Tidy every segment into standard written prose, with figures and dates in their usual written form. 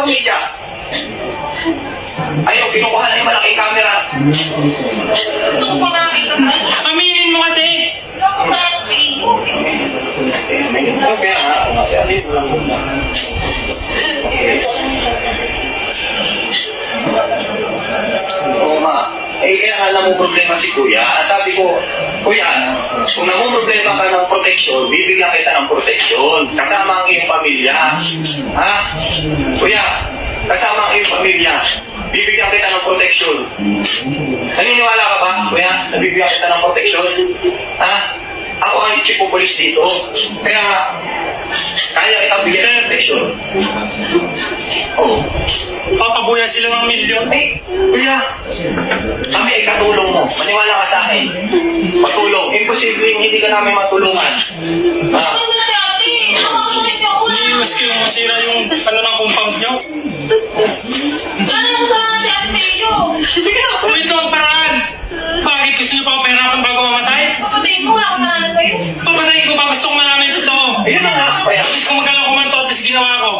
pamilya. Ayun, kinukuha na yung malaking camera. Gusto ko pa nakakita sa'yo. Aminin mo kasi! Ako sana sa iyo. Kaya nga, kaya dito lang muna. Oo ma, kaya nga alam mo problema si kuya. Sabi ko, kuya, kung problema ka ng proteksyon, bibigyan kita ng proteksyon. Kasama ang iyong pamilya. Ha? Kuya, kasama ang iyong pamilya. Bibigyan kita ng proteksyon. Naniniwala ka ba, kuya? Nabibigyan kita ng proteksyon? Ha? Ako ang chief of police dito. Kaya, kaya kita bigyan ng proteksyon. Oh. Papabuya sila ng milyon. Eh, kuya, kami ay katulong mo. Maniwala ka sa akin. Patulong. Imposibleng hindi ka namin matulungan. Ha? Ano na si ate? Nakakamakit niya ako. Hindi, maski yung masira yung ano ng compound nyo. Ano ang sana si ate sa iyo? Sige na, Kung ito ang paraan, bakit gusto nyo pa ako pahirapan bago mamatay? Papatayin mo, wala ka sana sa iyo. Papatayin ko ba? Gusto kong malaman ito to. ayun na nga, kuya. At least kung magkala ko man to, at least ginawa ko.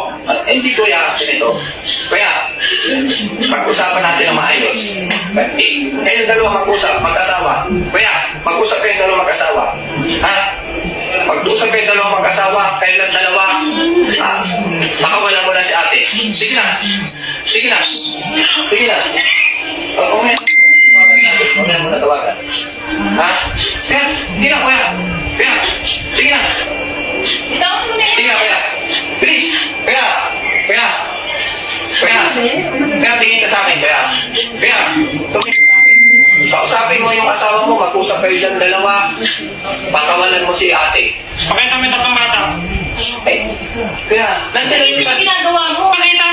Hindi kuya, ganito. Kuya, pag-usapan natin ng maayos. Kayong dalawa mag-usap, mag-asawa. Kuya, mag-usap kayong dalawa mag-asawa. Ha? Mag-usap kayong dalawa mag-asawa, kailan dalawa. Ha? Makawalan mo na si ate. Sige na. Sige na. Sige na. Okay. Huwag na muna tawagan. Ha? Kaya, sige na kuya. Kaya, sige na. Itawag mo na Sige yun. na kuya. Bilis. Kaya, kaya. Kaya, kaya tingin ka sa akin, kaya. Kaya, tumingin ka sa akin. Kausapin mo yung asawa mo, mag-usap kayo dyan dalawa. Pakawalan mo si ate. Pakita mo yung tatlong bata. Eh, kaya, nandiyan na yung Ano yung ginagawa mo? Pakita